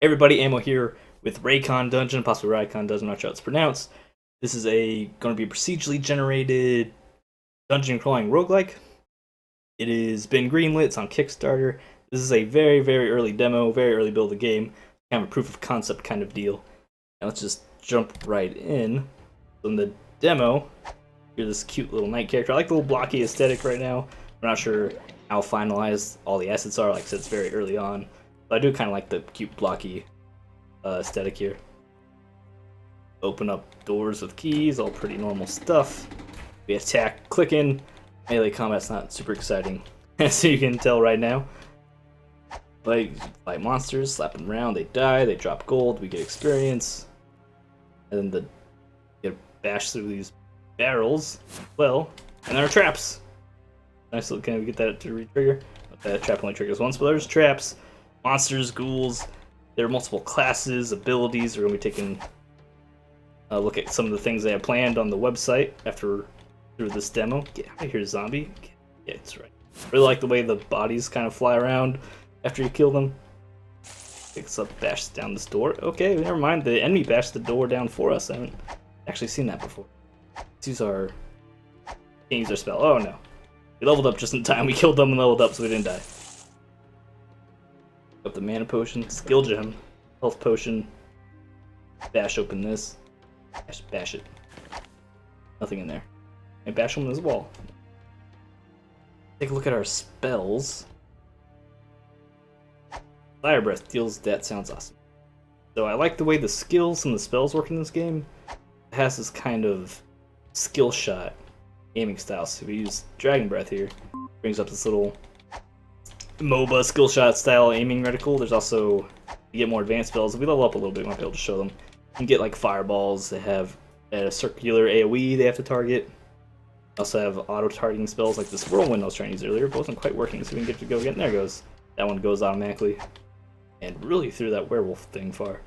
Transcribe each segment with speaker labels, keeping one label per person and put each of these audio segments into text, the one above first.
Speaker 1: Everybody, Ammo here with Reikon Dungeon, possibly Reikon Dungeon, not sure how it's pronounced. This is going to be a procedurally generated dungeon crawling roguelike. It has been greenlit, it's on Kickstarter. This is a very, very early demo, very early build of the game, kind of a proof of concept kind of deal. Now let's just jump right in. So in the demo, you're this cute little knight character. I like the little blocky aesthetic right now. I'm not sure how finalized all the assets are, like I said, it's very early on. But I do kind of like the cute blocky aesthetic here. Open up doors with keys, all pretty normal stuff. We attack clicking. Melee combat's not super exciting, as you can tell right now. Fight monsters, slap them around, they die, they drop gold, we get experience. And then get bashed through these barrels. Well, and there are traps. Nice little, can we get that to re-trigger? That trap only triggers once, but there's traps. Monsters, ghouls, there are multiple classes, abilities. We're going to be taking a look at some of the things they have planned on the website after through this demo. Get out of here, zombie. Yeah, that's right. Really like the way the bodies kind of fly around after you kill them. Picks up, bashes down this door. Okay, never mind. The enemy bashed the door down for us. I haven't actually seen that before. Let's use our... Can't use our spell. Oh no. We leveled up just in time. We killed them and leveled up so we didn't die. Up the mana potion, skill gem, health potion. Bash open this. Bash it. Nothing in there. And bash on this wall. Take a look at our spells. Fire breath deals. That sounds awesome. So I like the way the skills and the spells work in this game. It has this kind of skill shot aiming style. So we use dragon breath here. Brings up this little MOBA skill shot style aiming reticle. There's also, you get more advanced spells. If we level up a little bit, we might be able to show them. You can get like fireballs. They have a circular AoE they have to target. Also have auto targeting spells like this whirlwind I was trying to use earlier, but wasn't quite working, so we can get to go again. There it goes. That one goes automatically. And really threw that werewolf thing far.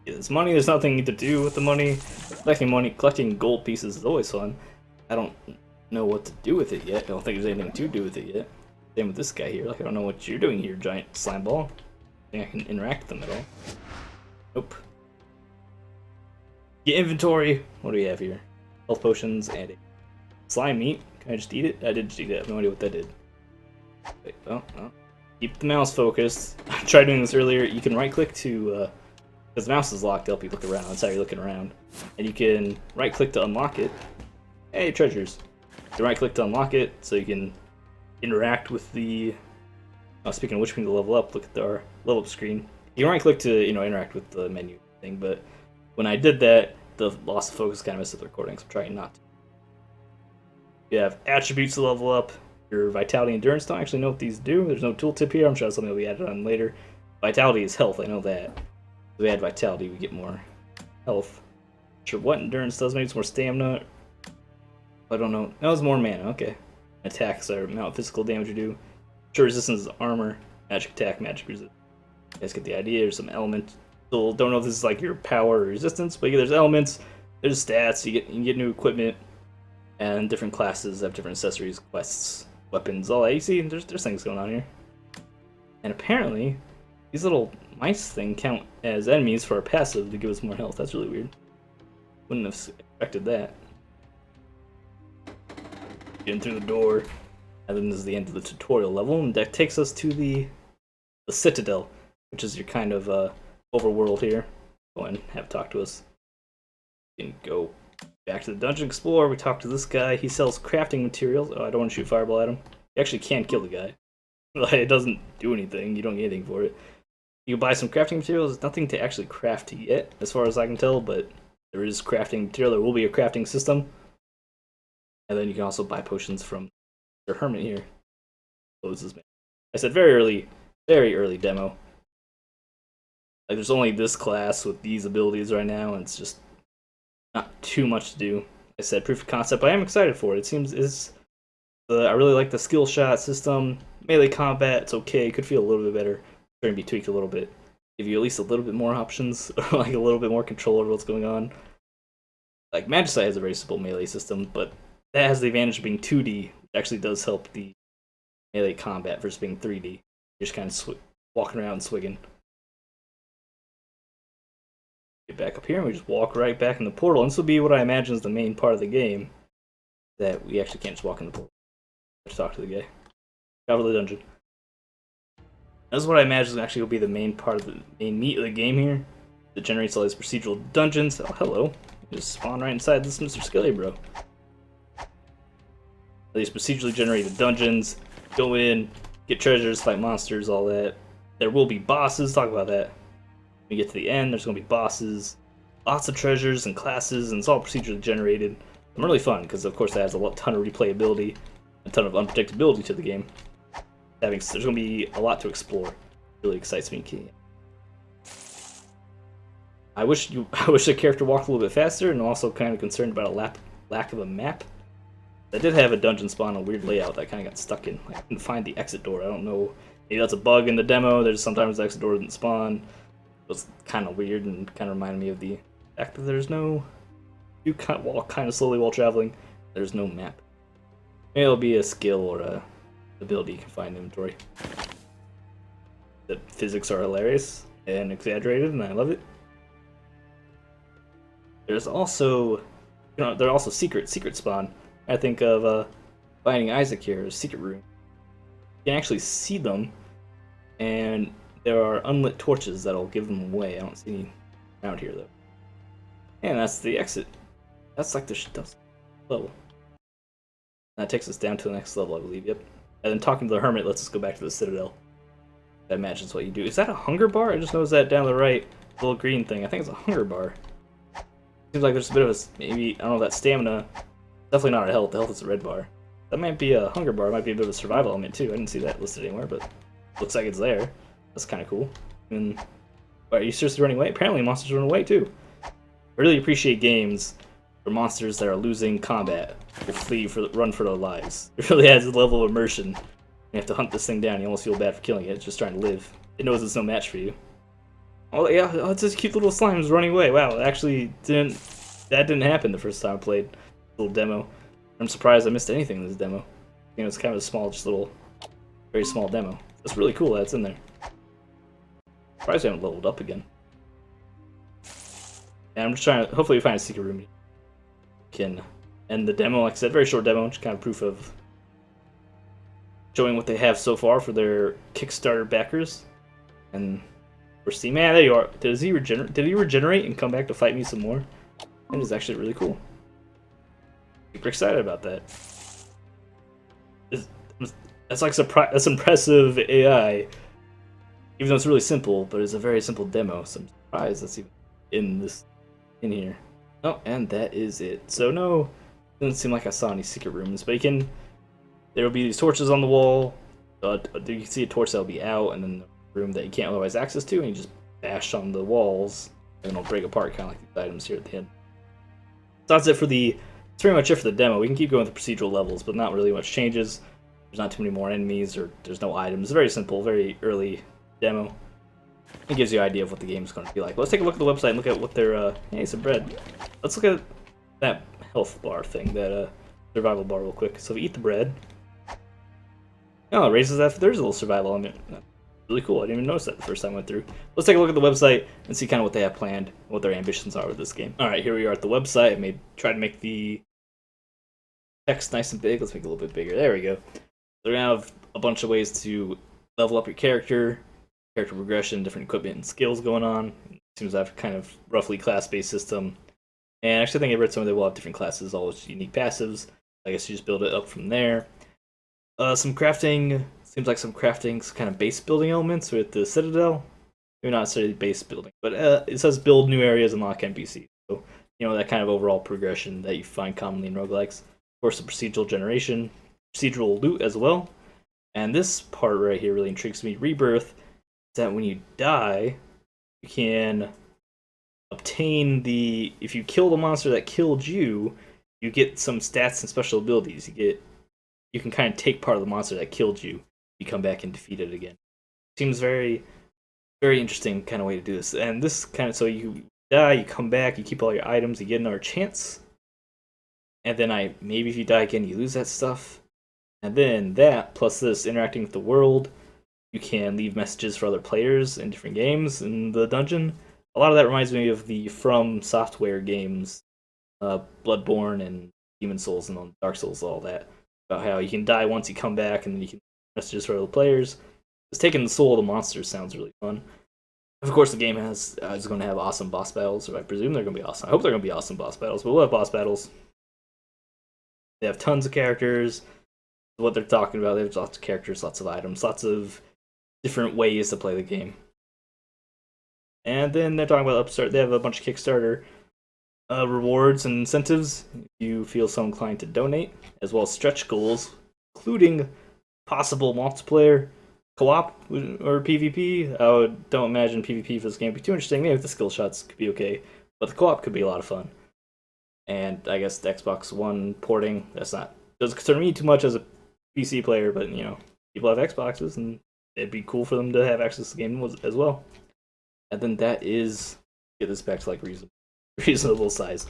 Speaker 1: Yeah, this money, there's nothing to do with the money. Collecting gold pieces is always fun. I don't know what to do with it yet. I don't think there's anything to do with it yet. Same with this guy here. Like, I don't know what you're doing here, giant slime ball. I think I can interact with them at all. Nope. Get inventory. What do we have here? Health potions and a slime meat. Can I just eat it? I did just eat it. I have no idea what that did. Wait, oh. Keep the mouse focused. I tried doing this earlier. You can right click to, because the mouse is locked to help you look around. That's how you're looking around. And you can right click to unlock it. Hey, treasures. You right click to unlock it so you can interact with the... Oh, speaking of which, we need to level up. Look at our level up screen. You can right click to, interact with the menu thing, but when I did that, the loss of focus kind of messed up the recording, so I'm trying not to. You have attributes to level up. Your vitality and endurance, don't actually know what these do. There's no tooltip here. I'm sure that's something that will be added on later. Vitality is health, I know that. If we add vitality, we get more health. Not sure what endurance does, maybe it's more stamina. I don't know. That was more mana, okay. Attacks are amount of physical damage you do. Sure, resistance is armor. Magic attack, magic resistance. You guys get the idea. There's some elements. Still don't know if this is like your power or resistance, but yeah, there's elements, there's stats, you can get new equipment, and different classes have different accessories, quests, weapons, all that. You see, there's things going on here. And apparently, these little mice thing count as enemies for our passive to give us more health. That's really weird. Wouldn't have expected that. Getting through the door, and then this is the end of the tutorial level, and that takes us to the Citadel, which is your kind of overworld here. Go and have talk to us. You can go back to the dungeon explorer. We talk to this guy. He sells crafting materials. Oh, I don't want to shoot fireball at him. You actually can't kill the guy. It doesn't do anything. You don't get anything for it. You can buy some crafting materials. There's nothing to actually craft yet, as far as I can tell, but there is crafting material. There will be a crafting system. And then you can also buy potions from the hermit here. Closes me. I said very early demo. Like, there's only this class with these abilities right now, and it's just not too much to do. I said proof of concept, but I am excited for it. It seems I really like the skill shot system. Melee combat, it's okay. It could feel a little bit better. Trying to be tweaked a little bit. Give you at least a little bit more options, or like a little bit more control over what's going on. Like, Magicite has a very simple melee system, but that has the advantage of being 2D, which actually does help the melee combat versus being 3D. You're just kind of walking around and swigging. Get back up here, and we just walk right back in the portal. And this will be what I imagine is the main part of the game. That we actually can't just walk in the portal. Let's talk to the guy. Travel the dungeon. This is what I imagine actually will be the main part of the main meat of the game here. That generates all these procedural dungeons. Oh, hello. Just spawn right inside this Mr. Skelly, bro. These procedurally generated dungeons. Go in, get treasures, fight monsters, all that. There will be bosses. Talk about that. When we get to the end, there's going to be bosses. Lots of treasures and classes, and it's all procedurally generated. I'm really fun, because of course that adds a ton of replayability, a ton of unpredictability to the game. There's going to be a lot to explore. It really excites me. I wish the character walked a little bit faster, and I'm also kind of concerned about a lack of a map. I did have a dungeon spawn a weird layout that I kind of got stuck in. I couldn't find the exit door. I don't know. Maybe that's a bug in the demo. There's sometimes the exit door didn't spawn. It was kind of weird and kind of reminded me of the fact that there's no... You kind of walk kind of slowly while traveling. There's no map. Maybe it'll be a skill or a ability you can find in inventory. The physics are hilarious and exaggerated, and I love it. There's also, there are also secret spawn. I think of finding Isaac here, a secret room. You can actually see them, and there are unlit torches that'll give them away. I don't see any around here though. And that's the exit. That's like the level. That takes us down to the next level, I believe. Yep. And then talking to the hermit lets us go back to the citadel. That imagines what you do. Is that a hunger bar? I just noticed that down the right, little green thing. I think it's a hunger bar. Seems like there's a bit of a, maybe, I don't know, that stamina. Definitely not a health. The health is a red bar. That might be a hunger bar. It might be a bit of a survival element too. I didn't see that listed anywhere, but looks like it's there. That's kind of cool. And are you seriously running away? Apparently monsters run away too. I really appreciate games where monsters that are losing combat will run for their lives. It really adds a level of immersion. You have to hunt this thing down. You almost feel bad for killing it. It's just trying to live. It knows it's no match for you. Oh yeah, it's just cute little slimes running away. Wow, that didn't happen the first time I played this little demo. I'm surprised I missed anything in this demo. You know, it's kind of a small, very small demo. It's really cool that's in there. Surprised I haven't leveled up again. And I'm just trying to hopefully find a secret room. Can end the demo. Like I said, very short demo, just kind of proof of showing what they have so far for their Kickstarter backers. And we're seeing, man, there you are. Did he regenerate and come back to fight me some more? That is actually really cool. Super excited about that. That's like that's impressive AI. Even though it's really simple, but it's a very simple demo, so I'm surprised that's even in here. Oh, and that is it. So no, doesn't seem like I saw any secret rooms, but there will be these torches on the wall. You can see a torch that'll be out, and then the room that you can't otherwise access to, and you just bash on the walls, and it'll break apart, kind of like these items here at the end. So that's it for that's pretty much it for the demo. We can keep going with the procedural levels, but not really much changes. There's not too many more enemies, or there's no items. It's very simple, very early demo. It gives you an idea of what the game's going to be like. Let's take a look at the website and look at what their, hey, some bread. Let's look at that health bar thing, that survival bar real quick. So if we eat the bread, oh, it raises that. There's a little survival element. Really cool. I didn't even notice that the first time I went through. Let's take a look at the website and see kind of what they have planned, what their ambitions are with this game. All right, here we are at the website. I tried to make the text nice and big. Let's make it a little bit bigger. There we go. They're gonna have a bunch of ways to level up your character progression, different equipment and skills going on. It seems to have kind of roughly class-based system. And actually, I think I read some of them will have different classes, all with unique passives. I guess you just build it up from there. Some crafting. Seems like some crafting, some kind of base building elements with the Citadel. Maybe not necessarily base building, but it says build new areas, unlock NPCs. So, you know, that kind of overall progression that you find commonly in roguelikes. Of course, the procedural generation, procedural loot as well. And this part right here really intrigues me. Rebirth is that when you die, you can obtain if you kill the monster that killed you, you get some stats and special abilities. You can kind of take part of the monster that killed you. You come back and defeat it again. Seems very, very interesting kind of way to do this. And this kind of, so you die, you come back, you keep all your items, you get another chance. And then maybe if you die again, you lose that stuff. And then that, plus this, interacting with the world, You can leave messages for other players in different games in the dungeon. A lot of that reminds me of the From Software games, Bloodborne and Demon Souls and Dark Souls, all that. About how you can die once you come back, and then you can messages for other players. Just taking the soul of the monsters sounds really fun. Of course, the game is going to have awesome boss battles, or I presume they're going to be awesome. I hope they're going to be awesome boss battles, but we'll have boss battles. They have tons of characters. What they're talking about, there's lots of characters, lots of items, lots of different ways to play the game. And then they're talking about Upstart. They have a bunch of Kickstarter rewards and incentives if you feel so inclined to donate, as well as stretch goals, including possible multiplayer, co-op, or PvP. Don't imagine PvP for this game would be too interesting. Maybe the skill shots could be okay, but the co-op could be a lot of fun. And I guess the Xbox One porting, doesn't concern me too much as a PC player, but people have Xboxes, and it'd be cool for them to have access to the game as well. And then that is, get this back to like reasonable size.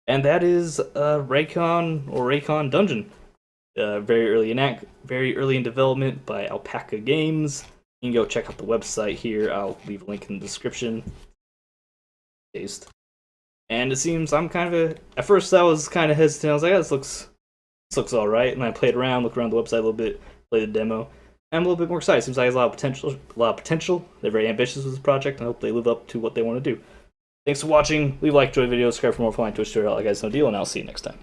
Speaker 1: And that is Reikon Dungeon. Very early in development by Alpaca Games. You can go check out the website here. I'll leave a link in the description. Taste. And it seems at first I was kind of hesitant. I was like, this looks all right. And I played around, looked around the website a little bit, played the demo. I'm a little bit more excited. Seems like it has a lot of potential. They're very ambitious with this project, and I hope they live up to what they want to do. Thanks for watching. Leave a like, enjoy the video, subscribe for more fun Twitch tutorial. I guys know deal, and I'll see you next time.